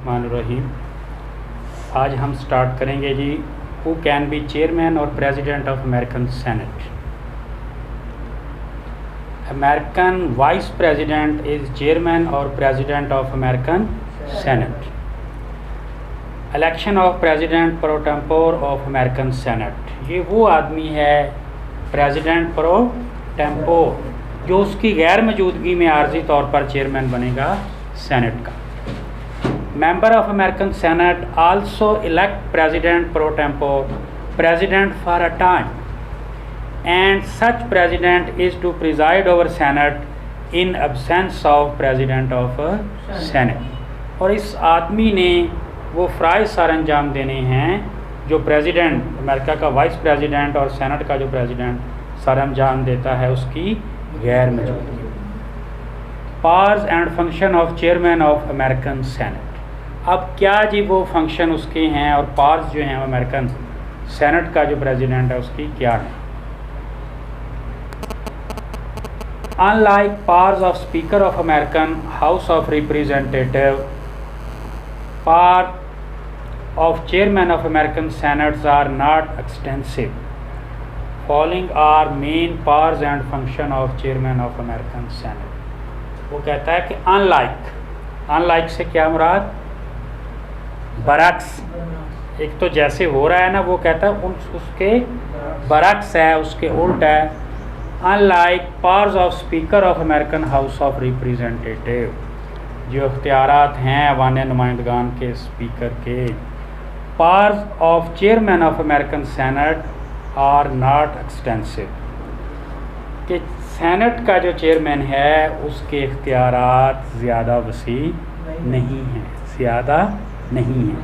बिस्मिल्लाहिर्रहमानिर्रहीम। आज हम स्टार्ट करेंगे जी हु कैन बी चेयरमैन और president of American senate. American vice president is chairman और president of American senate. Election of president pro tempore of American senate, ये वो आदमी है प्रेसिडेंट प्रो टेम्पोर जो उसकी गैर मौजूदगी में आर्जी तौर पर चेयरमैन बनेगा सेनेट का। Member of American senate also elect president pro tempore president for a time and such president is to preside over senate in absence of president of senate. और इस आदमी ने वो फ़राइज़ सर अंजाम देने हैं जो प्रेसिडेंट अमेरिका का वाइस प्रेसिडेंट और सेनेट का जो प्रेसिडेंट सर अंजाम देता है उसकी गैर मौजूदगी। Powers and function of chairman of American senate. अब क्या जी वो फंक्शन उसके हैं और पावर्स जो हैं अमेरिकन सेनेट का जो प्रेसिडेंट है उसकी क्या है। Unlike powers of speaker of American house of representative, power of chairman of American senates are not extensive. Following are main powers and function of chairman of American Senate. वो कहता है कि अनलाइक से क्या मुराद, बरक्स। एक तो जैसे हो रहा है ना, वो कहता है उसके बरक्स है, उसके उल्ट है। Unlike powers of speaker of American house of Representative, जो इख्तियारात हैं ऐवान नुमाइंदगान के स्पीकर के। Powers of chairman of American Senate are not extensive, कि सेनेट का जो चेयरमैन है उसके इख्तियारात ज़्यादा वसी नहीं हैं, ज़्यादा नहीं हैं।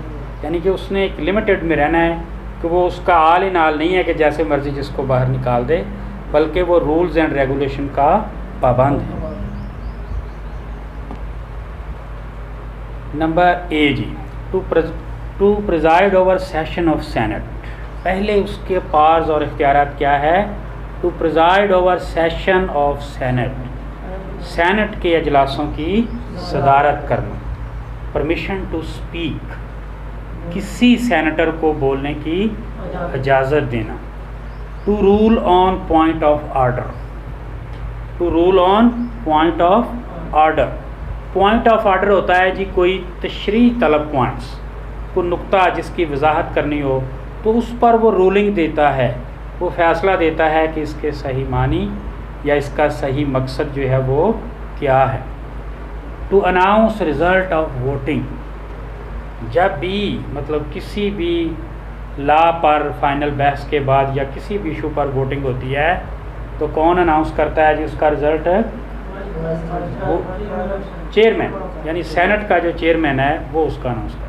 यानी कि उसने एक लिमिटेड में रहना है कि वो उसका आल इन आल नहीं है कि जैसे मर्ज़ी जिसको बाहर निकाल दे, बल्कि वो रूल्स एंड रेगुलेशन का पाबंद है। नंबर ए जी, to preside over session of Senate. पहले उसके पावर्स और इख्तियारात क्या है, to preside over session of Senate, Senate के अजलासों की सदारत करना। परमिशन टू स्पीक, किसी सेनेटर को बोलने की इजाज़त देना। To rule on point of order, to rule on point of order. Point of order होता है जी कोई तशरीह तलब पॉइंट्स, को नुक्ता जिसकी वजाहत करनी हो तो उस पर वो रूलिंग देता है, वो फ़ैसला देता है कि इसके सही मानी या इसका सही मकसद जो है वो क्या है। To announce result of voting, जब भी मतलब किसी भी लॉ पर फाइनल बहस के बाद या किसी भी इशू पर वोटिंग होती है तो कौन अनाउंस करता है जी उसका रिज़ल्ट है, वो चेयरमैन, यानी सेनेट का जो चेयरमैन है वो उसका अनाउंस करता है।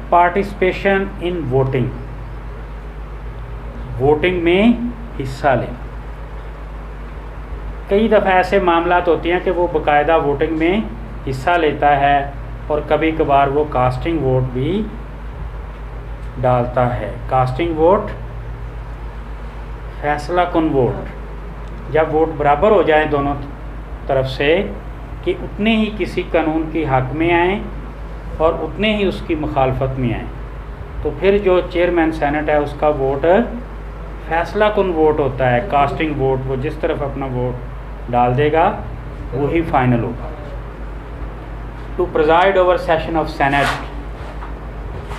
पार्टिसिपेशन इन वोटिंग, वोटिंग में हिस्सा लेना। कई दफ़ा ऐसे मामलात होती हैं कि वो बाकायदा वोटिंग में हिस्सा लेता है और कभी कभार वो कास्टिंग वोट भी डालता है। कास्टिंग वोट, फैसला कुन वोट, जब वोट बराबर हो जाए दोनों तरफ से कि उतने ही किसी कानून की हक में आएँ और उतने ही उसकी मुखालफत में आए, तो फिर जो चेयरमैन सेनेट है उसका वोट फैसला कुन वोट होता है, कास्टिंग वोट। वो जिस तरफ अपना वोट डाल देगा वही फाइनल होगा। To preside over session of senate,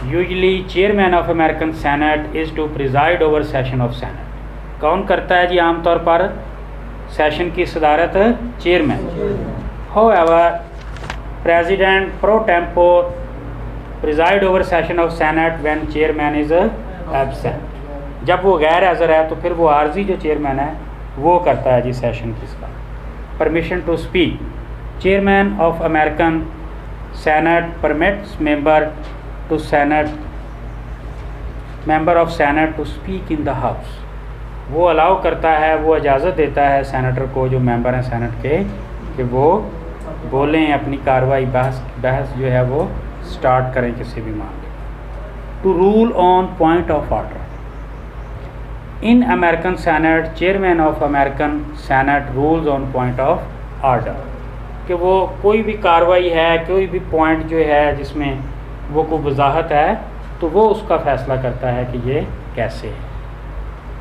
usually chairman of American senate is to preside over session of senate. कौन करता है जी आमतौर पर सेशन की सदारत, chairman. However president pro tempore preside over session of senate when chairman is absent. जब वो गैर हाज़िर है तो फिर वो आर्जी जो चेयरमैन है वो करता है जी सेशन किसका। Permission to speak, chairman of American senate permits member of senate to speak in the house. वो अलाउ करता है, वो इजाज़त देता है सेनेटर को जो मेंबर हैं सेनेट के कि वो बोलें, अपनी कार्रवाई बहस जो है वो स्टार्ट करें किसी भी मामले। To rule on point of order, in American senate chairman of American senate rules on point of order. कि वो कोई भी कार्रवाई है, कोई भी पॉइंट जो है जिसमें वो कोई वजाहत है, तो वो उसका फ़ैसला करता है कि ये कैसे है।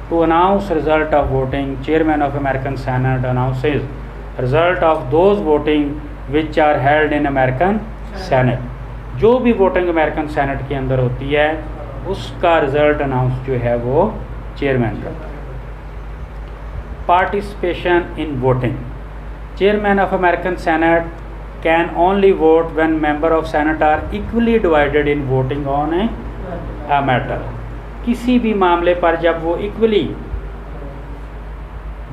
To announce result of voting, chairman of American senate announces result of those voting which are held in American senate. जो भी वोटिंग अमेरिकन सेनेट के अंदर होती है उसका रिज़ल्ट अनाउंस जो है वो चेयरमैन करता है। Participation in voting, chairman of American senate can only vote when member of senate are equally divided in voting on a matter. किसी भी मामले पर जब वो इक्वली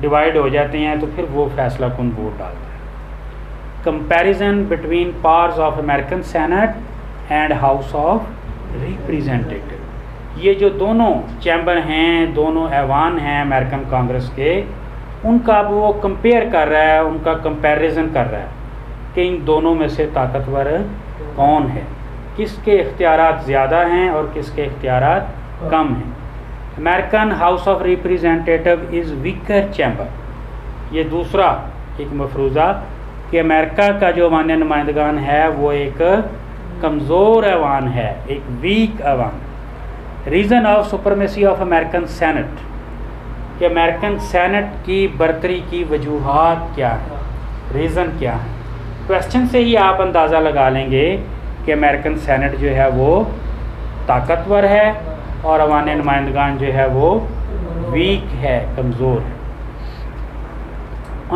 डिवाइड हो जाते हैं तो फिर वो फैसला कौन वोट डालता है। Comparison between powers of American senate and house of representative, ये जो दोनों चैम्बर हैं, दोनों ऐवान हैं अमेरिकन कांग्रेस के, उनका अब वो कंपेयर कर रहा है, उनका कंपैरिजन कर रहा है कि इन दोनों में से ताकतवर कौन है, किसके इख्तियारात ज़्यादा हैं और किसके इख्तियारात कम हैं। American house of representative is weaker chamber, ये दूसरा एक मफरूज़ा कि अमेरिका का जो मान्य नुमाइंदगान है वो एक कमज़ोर ऐवान है, एक वीक ऐवान। Reason of supremacy of American senate, कि अमेरिकन सेनेट की बरतरी की वजूहात क्या है, रीज़न क्या है। क्वेश्चन से ही आप अंदाज़ा लगा लेंगे कि अमेरिकन सेनेट जो है वो ताकतवर है और अवान नुमाइंदगान जो है वो वीक है, कमज़ोर है।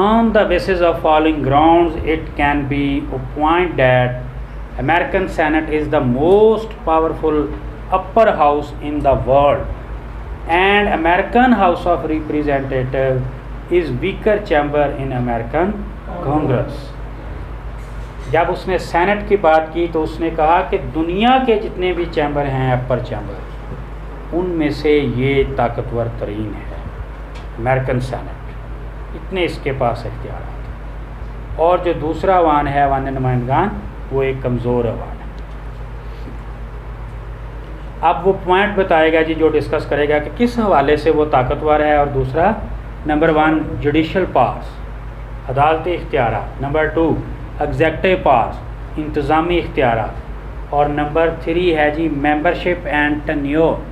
On the basis of following grounds it can be appoint that American senate is the most powerful upper house in the world and American House of Representative is weaker chamber in American Congress। जब उसने senate की बात की तो उसने कहा कि दुनिया के जितने भी चैम्बर हैं, अपर चैम्बर, उनमें से ये ताकतवर तरीन है अमेरिकन सेनेट, इतने इसके पास इख्तियार हैं। और जो दूसरा अवान है, अवान नुमाइंदगान, वो एक कमज़ोर अवान है। अब वो पॉइंट बताएगा जी, जो डिस्कस करेगा कि किस हवाले से वो ताकतवर है। और दूसरा, नंबर 1 जुडिशल पास, अदालती इख्तियारात, नंबर 2 एग्जेक्टिव पास, इंतज़ामी इख्तियारात, और नंबर 3 है जी मेंबरशिप एंड टेन्योर,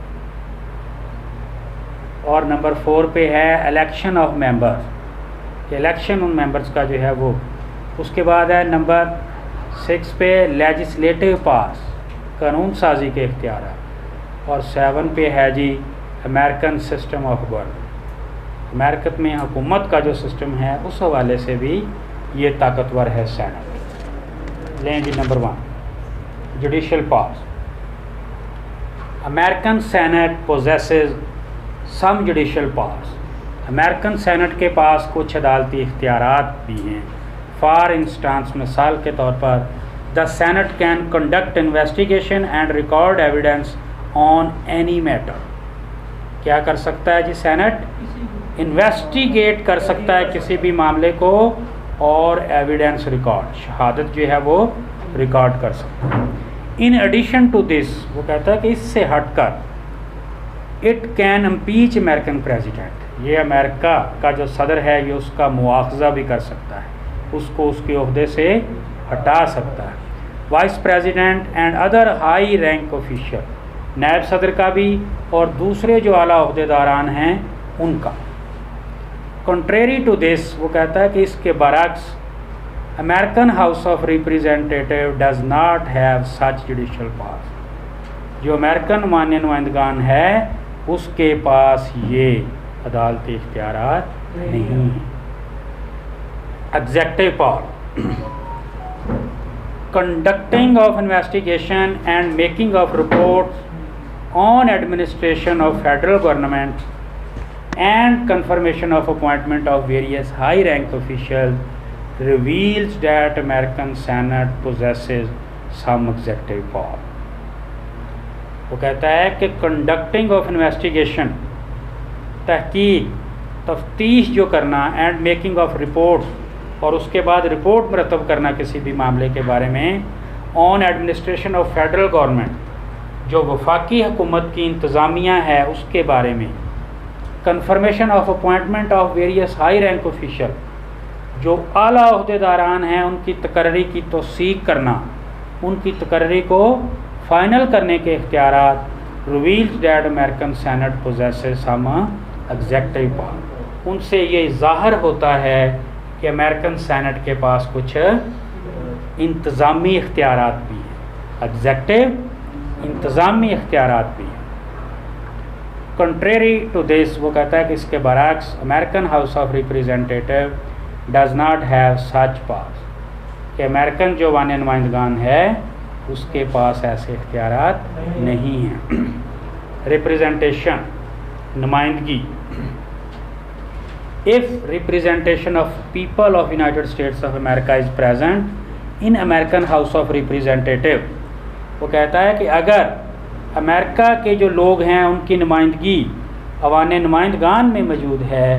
और नंबर 4 पे है इलेक्शन ऑफ मेंबर्स, कि इलेक्शन उन मेंबर्स का जो है वो। उसके बाद है नंबर 6 पे लेजिस्लेटिव पास, कानून साजी के इख्तियारात, और 7 पे है जी American system of government, American में हुकूमत का जो सिस्टम है उस हवाले से भी ये ताकतवर है सेनेट। लें जी नंबर 1 जुडिशल पास, अमेरिकन सेनेट पोजेसेस सम जुडिशल पास, अमेरिकन सेनेट के पास कुछ अदालती इख्तियारात भी हैं। फॉर इंस्टांस, मिसाल के तौर पर, the senate can conduct investigation and record evidence on any matter. क्या कर सकता है जी सेनेट? इन्वेस्टिगेट कर सकता है किसी भी मामले को और एविडेंस रिकॉर्ड, शहादत जो है वो रिकॉर्ड कर सकता है। इन एडिशन टू दिस, वो कहता है कि इससे हटकर it can impeach American president, ये अमेरिका का जो सदर है ये उसका मुआखज़ा भी कर सकता है, उसको उसके ओहदे से हटा सकता है। Vice president and other high rank official, नायब सदर का भी और दूसरे जो आला ओहदेदारान हैं उनका। कंट्रेरी टू दिस, वो कहता है कि इसके बरक्स American house of representative does not have such judicial powers, जो अमेरिकन मान्य नुमाइंदगान है उसके पास ये अदालती इख्तियारात नहीं हैं। Executive power, conducting of investigation and making of reports on administration of federal government and confirmation of appointment of various high rank officials reveals that American Senate possesses some executive power। वो कहता है कि conducting of investigation, तहकीक, तफ्तीश जो करना, and making of reports, और उसके बाद रिपोर्ट मरतब करना किसी भी मामले के बारे में, on administration of federal government, जो वफाकी हुकूमत की इंतज़ामिया है उसके बारे में, confirmation of appointment of various high rank official, जो आला ओहदेदारान हैं उनकी तकर्री की तौसीक करना, उनकी तकर्री को फाइनल करने के इख्तियारात reveals that American senate possesses some executive power. उनसे ये ज़ाहिर होता है कि अमेरिकन सेनेट के पास कुछ इंतज़ामी इख्तियारात भी हैं, एग्जेक्टिव इंतज़ामी इख्तियारात भी हैं। कंट्रेरी टू दिस, वो कहता है कि इसके बरक्स American house of representative does not have such powers, कि अमेरिकन जो वान नुमाइंदगान है उसके पास ऐसे इख्तियारात नहीं हैं। रिप्रेजेंटेशन, नुमाइंदगी। If representation of people of United states of America is present in American house of representative, वो कहता है कि अगर अमेरिका के जो लोग हैं उनकी नुमाइंदगी अवान नुमाइंदगान में मौजूद है,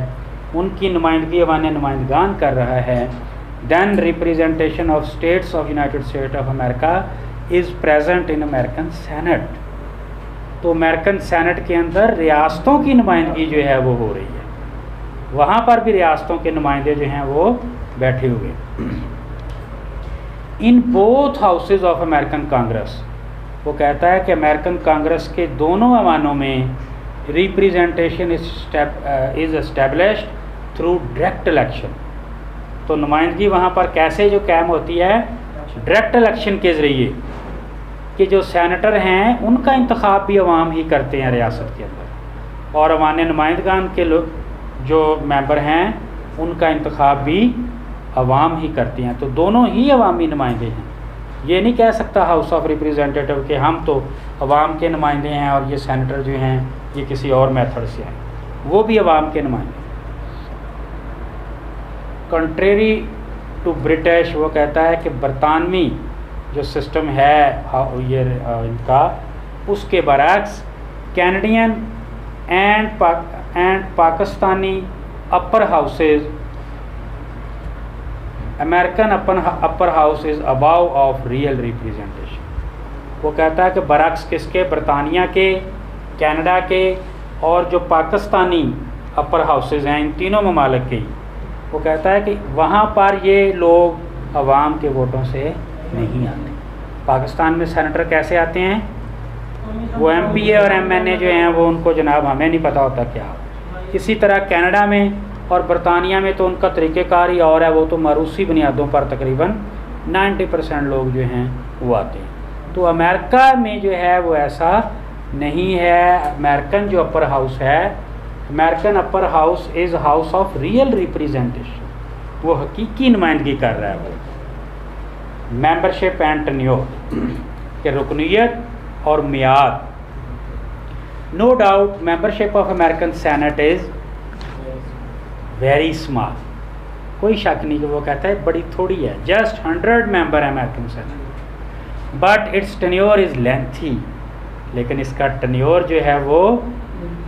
उनकी नुमाइंदगी अवान नुमाइंदगान कर रहा है, than representation of states of United State of America is present in American senate. तो अमेरिकन सेनेट के अंदर रियासतों की नुमाइंदगी जो है वो हो रही है, वहाँ पर भी रियासतों के नुमाइंदे जो हैं वो बैठे हुए। In both houses of American Congress, वो कहता है कि अमेरिकन कांग्रेस के दोनों ऐवानों में representation is established through direct election. तो नुमाइंदगी वहाँ पर कैसे जो कायम होती है, डायरेक्ट इलेक्शन के ज़रिए, कि जो सैनेटर हैं उनका इंतखाब भी अवाम ही करते हैं रियासत के अंदर, और अवान नुमाइंदगान के लोग जो मेंबर हैं उनका इंतखाब भी अवाम ही करती हैं। तो दोनों ही अवामी नुमाइंदे हैं। ये नहीं कह सकता हाउस ऑफ रिप्रेजेंटेटिव के हम तो अवाम के नुमाइंदे हैं और ये सैनेटर जो हैं ये किसी और मेथड से हैं, वो भी अवाम के नुमाइंदे। कंट्रेरी टू ब्रिटिश, वो कहता है कि बरतानवी जो सिस्टम है ये इनका, उसके बरक्स Canadian and Pakistani upper houses, American upper house is above of real representation. वो कहता है कि बरक्स किसके, बरतानिया के, कनाडा के और जो पाकिस्तानी अपर हाउसेज हैं इन तीनों ममालिक के, वो कहता है कि वहाँ पर ये लोग अवाम के वोटों से नहीं आते। पाकिस्तान में सेनेटर कैसे आते हैं, वो MPA और MNA जो हैं वो उनको जनाब हमें नहीं पता होता क्या। इसी तरह कनाडा में और बरतानिया में तो उनका तरीक़ेकार ही और है, वो तो मारूसी बुनियादों पर तकरीबन 90% लोग जो हैं वो आते हैं। तो अमेरिका में जो है वो ऐसा नहीं है। अमेरिकन जो अपर हाउस है, American upper house is house of real representation, वो हकीकी नुमाइंदगी कर रहा है। वो मेंबरशिप एंड टेन्योर के रुकनीत और मियाद। No doubt membership of American senate is very small, कोई शक नहीं कि वो कहता है बड़ी थोड़ी है, जस्ट 100 मेंबर है American senate, but its tenure is lengthy, लेकिन इसका टेन्योर जो है वो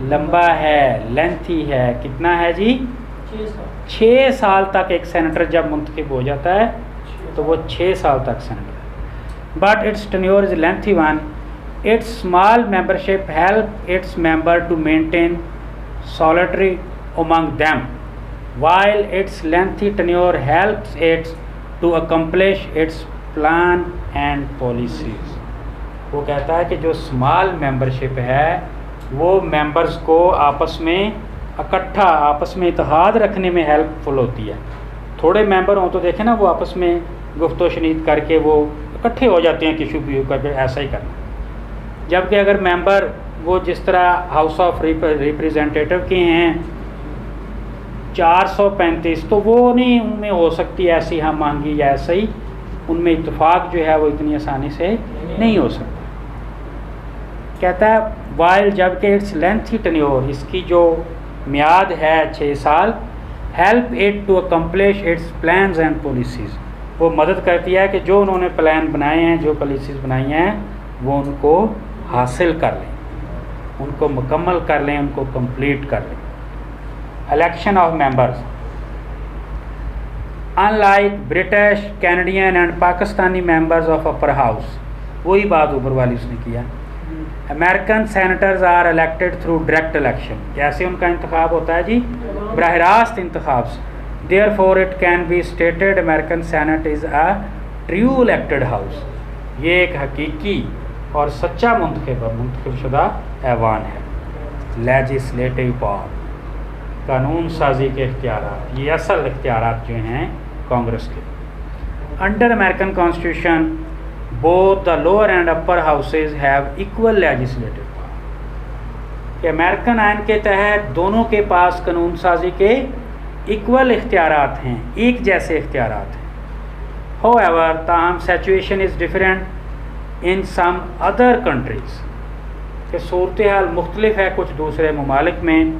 लंबा है, लेंथी है। कितना है जी, 6 साल तक एक सेनेटर जब मुंतखब हो जाता है तो वो 6 साल तक senator. But its tenure is lengthy one, its small membership help its member to maintain solidarity among them, while its lengthy tenure helps it to accomplish its plan and policies। वो कहता है कि जो स्मॉल मेंबरशिप है वो members को आपस में इकट्ठा, आपस में इत्तेहाद रखने में हेल्पफुल होती है। थोड़े मेंबर हों तो देखें ना, वो आपस में गुफ्तो शनीद करके वो इकट्ठे हो जाते हैं किसी भी करके, ऐसा ही करना। जबकि अगर मेंबर वो जिस तरह हाउस ऑफ रिप्रेजेंटेटिव के हैं 435, तो वो नहीं उनमें हो सकती ऐसी हम मांगी या ऐसा ही, उनमें इत्तेफाक जो है वो इतनी आसानी से नहीं हो सकता। कहता है वाइल, जबकि इट्स लेंथी टेन्योर, इसकी जो मियाद है 6 साल, help it to accomplish its plans and policies, वो मदद करती है कि जो उन्होंने प्लान बनाए हैं, जो पॉलिसीज़ बनाई हैं, वो उनको हासिल कर लें, उनको मुकम्मल कर लें, उनको कंप्लीट कर लें। Election of members, unlike British, Canadian and Pakistani members of upper house, वही बात ऊपर वाली उसने किया। American senators are elected through direct election, कैसे उनका इंतखाब होता है जी, बराह रास्त इंतखाब से। Therefore it can be stated American senate is a true elected house. ये एक हकीकी और सच्चा मुंतखब शुदा ऐवान है। लेजिस्लेटिव पावर, कानून साजी के इख्तियारात, ये असल इख्तियारात जो हैं कांग्रेस के। Under American constitution both the lower and upper houses have equal legislative power, कि अमेरिकन आइन के तहत दोनों के पास कानून साजी के इक्वल इख्तियारात हैं, एक जैसे इख्तियारात हैं। However, ताहम situation is different in some other countries, कि सूरत हाल मुख्तलिफ है कुछ दूसरे ममालिक में,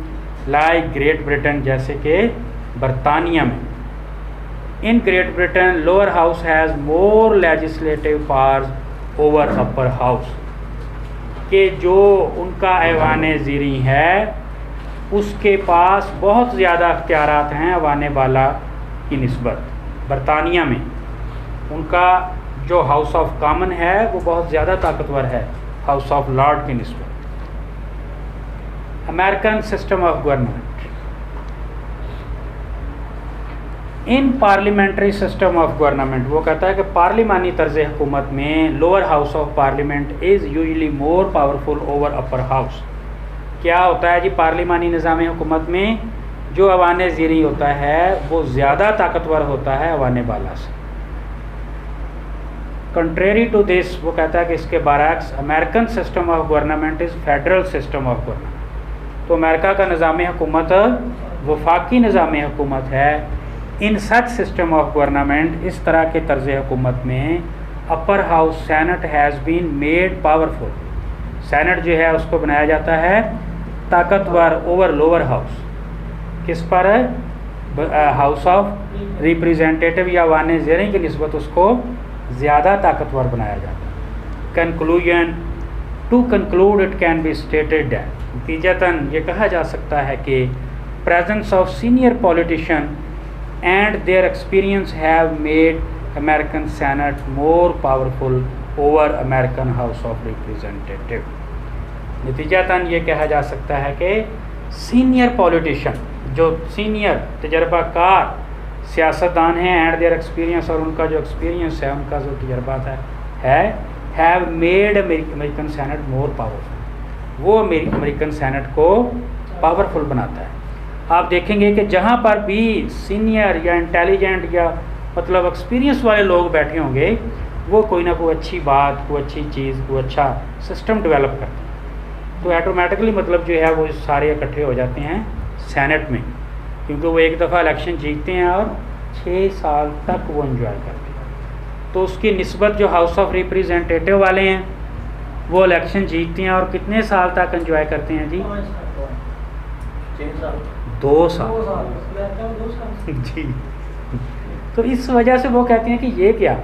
लाइक ग्रेट ब्रिटेन, जैसे कि बरतानिया में। In great Britain lower house has more legislative powers over upper house, कि जो उनका ऐवान ज़ीरी है उसके पास बहुत ज़्यादा अख्तियारात हैं ऐवान बाला की निस्बत। बरतानिया में उनका जो हाउस ऑफ कॉमन है वो बहुत ज़्यादा ताकतवर है हाउस ऑफ लॉर्ड की निस्बत। American system of government, in parliamentary system of government, वो कहता है कि पार्लिमानी तर्ज हुकूमत में lower house of parliament is usually more powerful over upper house. क्या होता है जी, पार्लिमानी निज़ाम हुकूमत में जो ऐवान ज़ीरी होता है वो ज़्यादा ताकतवर होता है ऐवान बाला से। कंट्रेरी टू दिस, वो कहता है कि इसके बरअक्स American system of government is federal system of government. तो अमेरिका का निज़ाम हुकूमत वफाकी निज़ाम हुकूमत है। In such system of government, इस तरह के तर्ज हुकूमत में upper house Senate has been made powerful, Senate जो है उसको बनाया जाता है ताकतवर ओवर लोअर हाउस। किस पर? हाउस ऑफ रिप्रेजेंटेटिव या वाने ज़ेरी की निस्बत उसको ज़्यादा ताकतवर बनाया जाता है। Conclusion, to conclude it can be stated that, नतीजतन ये कहा जा सकता है कि presence of senior politician and their experience have made American senate more powerful over American house of representative. नतीजतन ये कहा जा सकता है कि सीनियर पॉलिटिशियन, जो सीनियर तजर्बाकार सियासतदान हैं, एंड देयर एक्सपीरियंस, और उनका जो एक्सपीरियंस है, उनका जो तजर्बा है have made American senate more powerful, वो अमेरिकन सेनेट को पावरफुल बनाता है। आप देखेंगे कि जहाँ पर भी सीनियर या इंटेलिजेंट या मतलब एक्सपीरियंस वाले लोग बैठे होंगे, वो कोई ना कोई अच्छी बात, कोई अच्छी चीज़, कोई अच्छा सिस्टम डेवलप करते हैं। तो ऑटोमेटिकली मतलब जो है वो सारे इकट्ठे हो जाते हैं सेनेट में, क्योंकि वो एक दफ़ा इलेक्शन जीतते हैं और 6 साल तक वो एंजॉय करते हैं। तो उसकी निस्बत जो हाउस ऑफ रिप्रेजेंटेटिव वाले हैं वो इलेक्शन जीतते हैं और कितने साल तक एंजॉय करते हैं जी? 2 साल जी। तो इस वजह से वो कहते हैं कि ये क्या,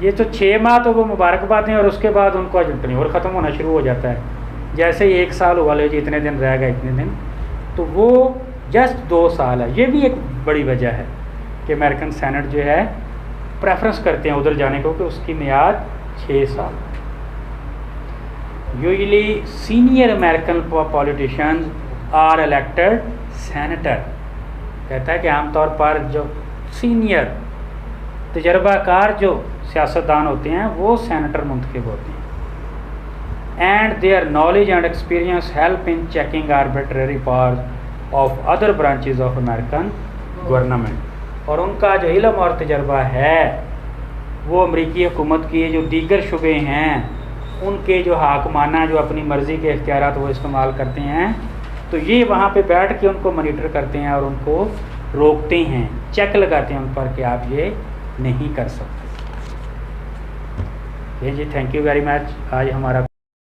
ये तो 6 माह तो वो मुबारकबाद हैं और उसके बाद उनको टेन्योर ख़त्म होना शुरू हो जाता है। जैसे ही 1 साल हुआ, लो जी इतने दिन रह गए, इतने दिन, तो वो जस्ट 2 साल है। ये भी एक बड़ी वजह है कि अमेरिकन सेनेट जो है प्रेफरेंस करते हैं उधर जाने को कि उसकी मियाद 6 साल। Usually senior American politicians are elected senator, कहता है कि आमतौर पर जो सीनियर तजर्बाकार जो सियासतदान होते हैं वो सेनेटर मुंतखब होते हैं। And their knowledge and experience help in checking arbitrary powers of other branches of American government, और उनका जो इल्म और तजर्बा है वो अमरीकी हुकूमत की जो दीगर शुबे हैं उनके जो हाकमाना जो अपनी मर्ज़ी के इख्तियारात वो इस्तेमाल करते हैं, तो ये वहाँ पे बैठ के उनको मॉनिटर करते हैं और उनको रोकते हैं, चेक लगाते हैं उन पर कि आप ये नहीं कर सकते। जी, थैंक यू वेरी मच। आज हमारा